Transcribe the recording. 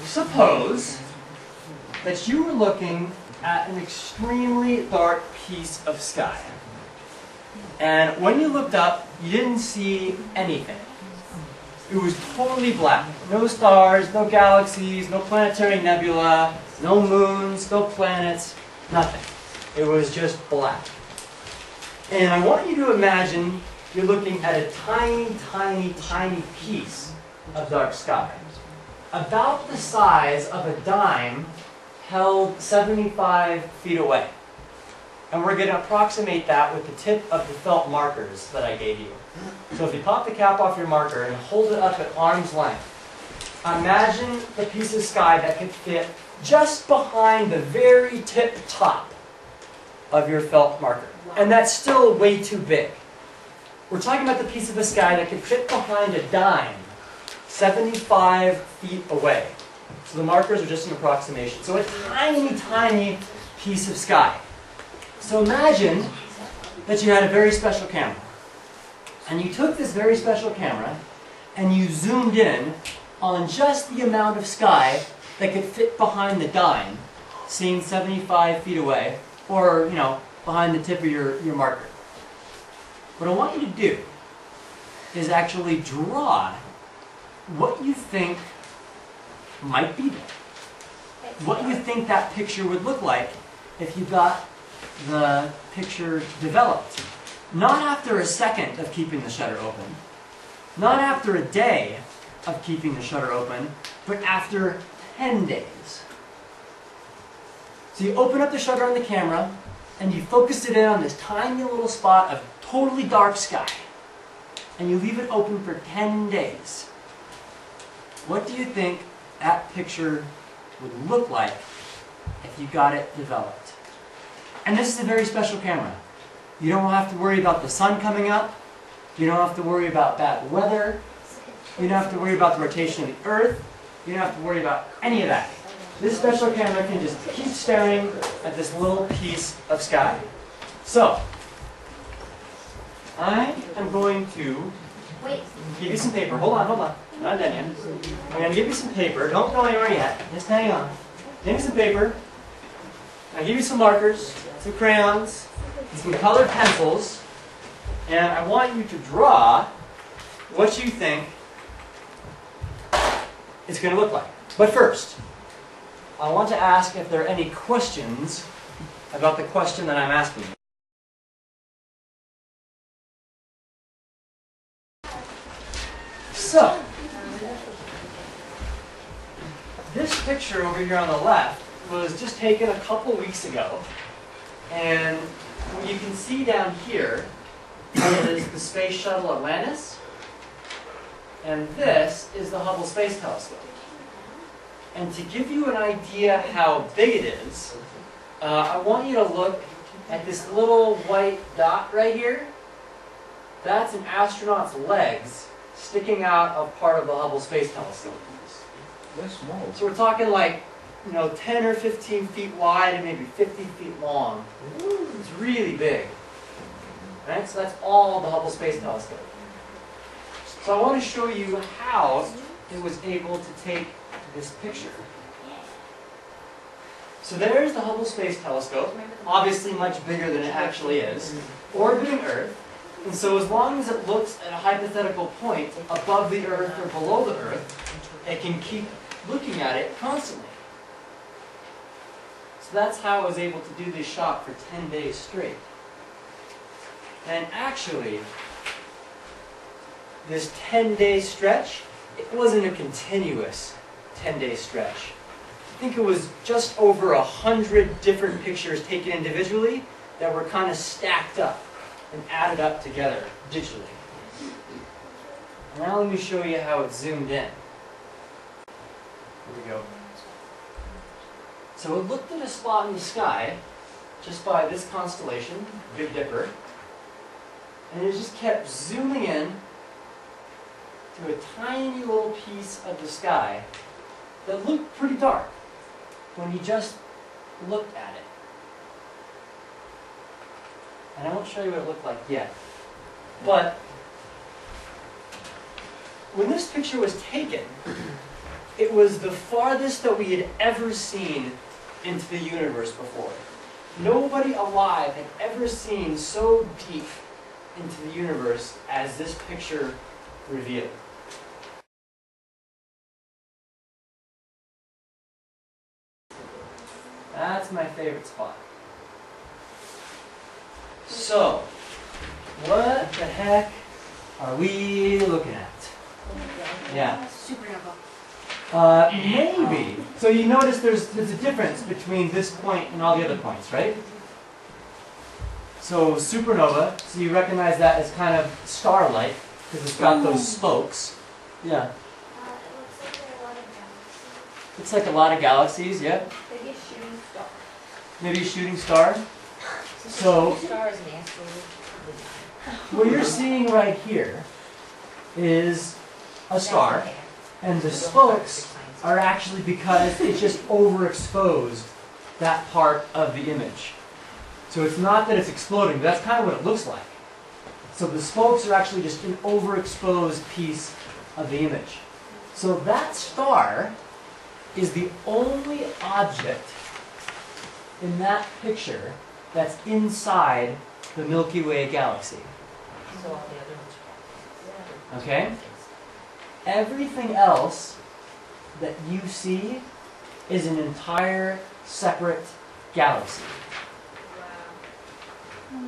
Suppose that you were looking at an extremely dark piece of sky. And when you looked up, you didn't see anything. It was totally black. No stars, no galaxies, no planetary nebula, no moons, no planets, nothing. It was just black. And I want you to imagine you're looking at a tiny, tiny, tiny piece of dark sky. About the size of a dime held 75 feet away. And we're going to approximate that with the tip of the felt markers that I gave you. So if you pop the cap off your marker and hold it up at arm's length, imagine the piece of sky that could fit just behind the very tip top of your felt marker. And that's still way too big. We're talking about the piece of the sky that could fit behind a dime 75 feet away. So the markers are just an approximation. So a tiny, tiny piece of sky. So imagine that you had a very special camera. And you took this very special camera and you zoomed in on just the amount of sky that could fit behind the dime, seen 75 feet away, or, behind the tip of your marker. What I want you to do is actually draw what you think might be there. What you think that picture would look like if you got the picture developed. Not after a second of keeping the shutter open. Not after a day of keeping the shutter open, but after 10 days. So you open up the shutter on the camera, and you focus it in on this tiny little spot of totally dark sky. And you leave it open for 10 days. What do you think that picture would look like if you got it developed? And this is a very special camera. You don't have to worry about the sun coming up. You don't have to worry about bad weather. You don't have to worry about the rotation of the Earth. You don't have to worry about any of that. This special camera can just keep staring at this little piece of sky. So, I am going to give you some paper. Hold on. Not done yet. I'm going to give you some paper. Don't go anywhere yet. Just hang on. Give me some paper. I'll give you some markers, some crayons, some colored pencils, and I want you to draw what you think it's going to look like. But first, I want to ask if there are any questions about the question that I'm asking you. So, this picture over here on the left was just taken a couple weeks ago, and what you can see down here is the Space Shuttle Atlantis, and this is the Hubble Space Telescope. And to give you an idea how big it is, I want you to look at this little white dot right here. That's an astronaut's legs sticking out of part of the Hubble Space Telescope. That's small. So we're talking like, 10 or 15 feet wide and maybe 50 feet long. It's really big. Right? So that's all the Hubble Space Telescope. So I want to show you how it was able to take this picture. So there's the Hubble Space Telescope, obviously much bigger than it actually is, orbiting Earth. And so as long as it looks at a hypothetical point above the Earth or below the Earth, it can keep looking at it constantly. So that's how I was able to do this shot for 10 days straight. And actually, this 10-day stretch, it wasn't a continuous 10-day stretch. I think it was just over 100 different pictures taken individually that were kind of stacked up and added up together digitally. Now let me show you how it's zoomed in. Here we go. So it looked at a spot in the sky, just by this constellation, Big Dipper, and it just kept zooming in to a tiny little piece of the sky that looked pretty dark when you just looked at it. And I won't show you what it looked like yet. But when this picture was taken, it was the farthest that we had ever seen into the universe before. Nobody alive had ever seen so deep into the universe as this picture revealed. That's my favorite spot. So, what the heck are we looking at? Yeah. Supernova. Maybe. So you notice there's a difference between this point and all the other points, right? So supernova, so you recognize that as kind of star-like, because it's got those spokes. Yeah. It looks like a lot of galaxies. It's like a lot of galaxies, yeah. Maybe a shooting star. Maybe a shooting star. So Stars and asteroids. what you're seeing right here is a star, and the spokes are actually because it's just overexposed that part of the image. So it's not that it's exploding, but that's kind of what it looks like. So the spokes are actually just an overexposed piece of the image. So that star is the only object in that picture that's inside the Milky Way galaxy. So all the other ones. Okay? Everything else that you see is an entire separate galaxy.